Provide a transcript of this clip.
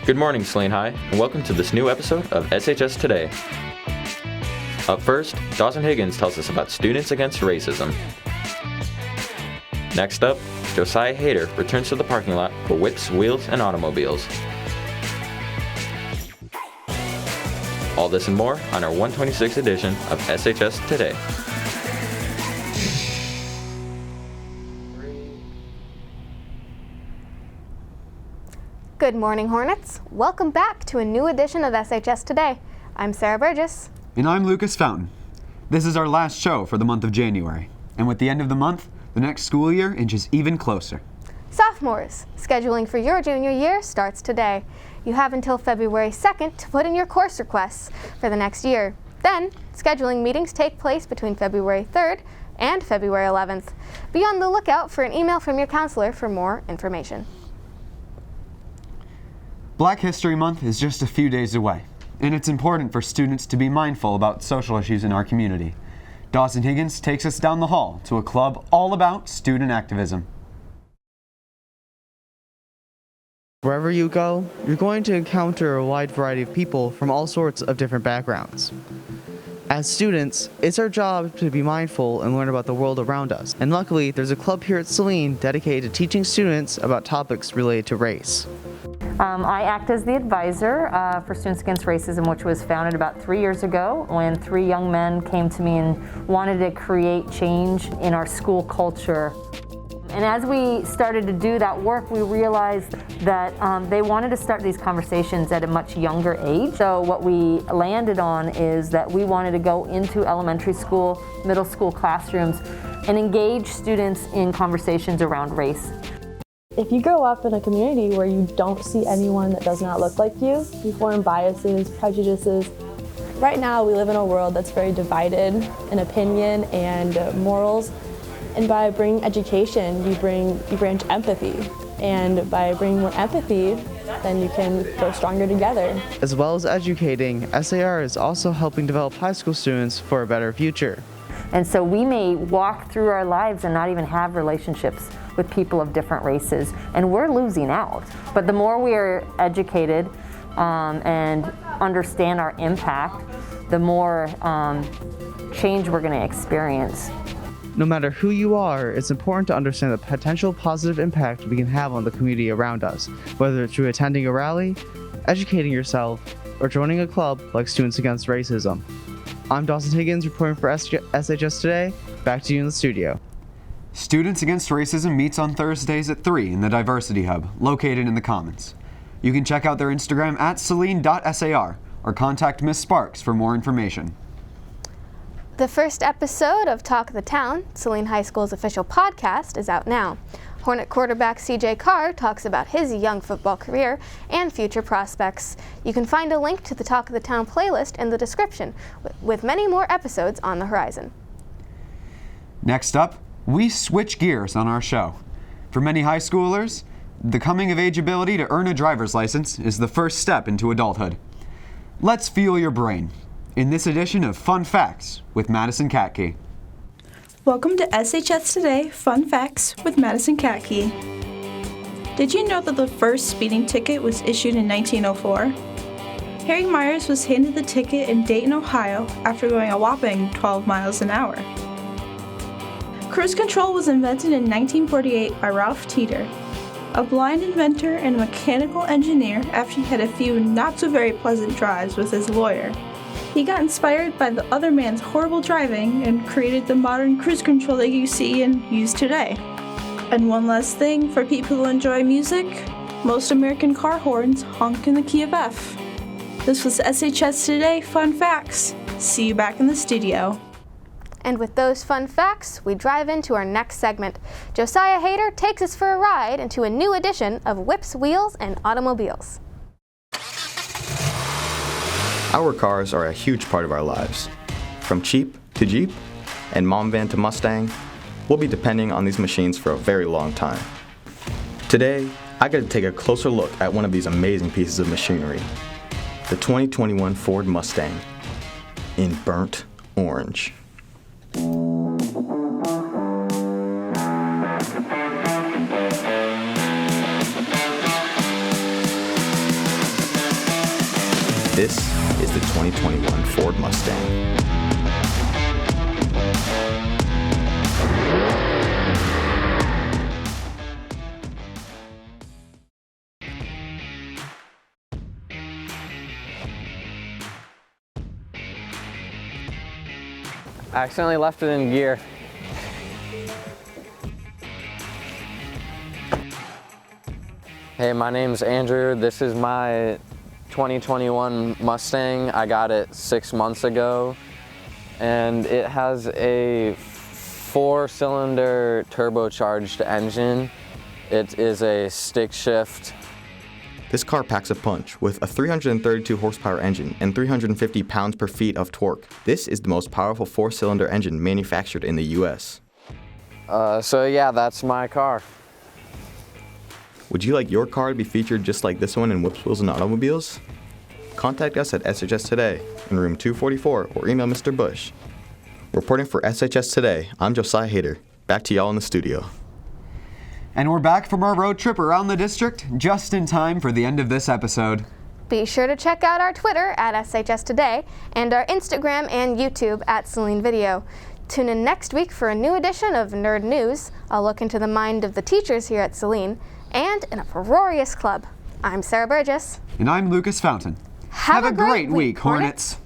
Good morning, Saline High, and welcome to this new episode of SHS Today. Up first, Dawson Higgins tells us about Students Against Racism. Next up, Josiah Hayter returns to the parking lot for Whips, Wheels, and Automobiles. All this and more on our 126th edition of SHS Today. Good morning, Hornets. Welcome back to a new edition of SHS Today. I'm Sarah Burgess. And I'm Lucas Fountain. This is our last show for the month of January. And with the end of the month, the next school year inches even closer. Sophomores, scheduling for your junior year starts today. You have until February 2nd to put in your course requests for the next year. Then, scheduling meetings take place between February 3rd and February 11th. Be on the lookout for an email from your counselor for more information. Black History Month is just a few days away, and it's important for students to be mindful about social issues in our community. Dawson Higgins takes us down the hall to a club all about student activism. Wherever you go, you're going to encounter a wide variety of people from all sorts of different backgrounds. As students, it's our job to be mindful and learn about the world around us. And luckily, there's a club here at Saline dedicated to teaching students about topics related to race. I act as the advisor for Students Against Racism, which was founded about 3 years ago when 3 young men came to me and wanted to create change in our school culture. And as we started to do that work, we realized that they wanted to start these conversations at a much younger age. So what we landed on is that we wanted to go into elementary school, middle school classrooms and engage students in conversations around race. If you grow up in a community where you don't see anyone that does not look like you form biases, prejudices. Right now we live in a world that's very divided in opinion and morals. And by bringing education, you branch empathy. And by bringing more empathy, then you can grow stronger together. As well as educating, SAR is also helping develop high school students for a better future. And so we may walk through our lives and not even have relationships with people of different races, and we're losing out. But the more we are educated and understand our impact, the more change we're going to experience. No matter who you are, it's important to understand the potential positive impact we can have on the community around us, whether it's through attending a rally, educating yourself, or joining a club like Students Against Racism. I'm Dawson Higgins reporting for SHS Today. Back to you in the studio. Students Against Racism meets on Thursdays at 3 in the Diversity Hub, located in the Commons. You can check out their Instagram at saline.sar or contact Ms. Sparks for more information. The first episode of Talk of the Town, Saline High School's official podcast, is out now. Hornet quarterback CJ Carr talks about his young football career and future prospects. You can find a link to the Talk of the Town playlist in the description, with many more episodes on the horizon. Next up, we switch gears on our show. For many high schoolers, the coming-of-age ability to earn a driver's license is the first step into adulthood. Let's fuel your brain in this edition of Fun Facts with Madison Katke. Welcome to SHS Today Fun Facts with Madison Katke. Did you know that the first speeding ticket was issued in 1904? Harry Myers was handed the ticket in Dayton, Ohio after going a whopping 12 miles an hour. Cruise control was invented in 1948 by Ralph Teeter, a blind inventor and mechanical engineer after he had a few not-so-very-pleasant drives with his lawyer. He got inspired by the other man's horrible driving and created the modern cruise control that you see and use today. And one last thing for people who enjoy music, most American car horns honk in the key of F. This was SHS Today Fun Facts. See you back in the studio. And with those fun facts, we drive into our next segment. Josiah Hayter takes us for a ride into a new edition of Whips, Wheels, and Automobiles. Our cars are a huge part of our lives. From Jeep to Jeep and Mom Van to Mustang, we'll be depending on these machines for a very long time. Today, I got to take a closer look at one of these amazing pieces of machinery, the 2021 Ford Mustang in burnt orange. This is the 2021 Ford Mustang. I accidentally left it in gear. Hey, my name's Andrew. This is my 2021 Mustang. I got it 6 months ago, and it has a 4-cylinder turbocharged engine. It is a stick shift. This car packs a punch with a 332 horsepower engine and 350 pounds per feet of torque. This is the most powerful 4-cylinder engine manufactured in the US. So yeah, that's my car. Would you like your car to be featured just like this one in Whips, Wheels, and Automobiles? Contact us at SHS Today in room 244 or email Mr. Bush. Reporting for SHS Today, I'm Josiah Hader. Back to y'all in the studio. And we're back from our road trip around the district just in time for the end of this episode. Be sure to check out our Twitter at SHS Today and our Instagram and YouTube at Saline Video. Tune in next week for a new edition of Nerd News, a look into the mind of the teachers here at Saline, and in a uproarious club. I'm Sarah Burgess. And I'm Lucas Fountain. Have a great week, Hornets.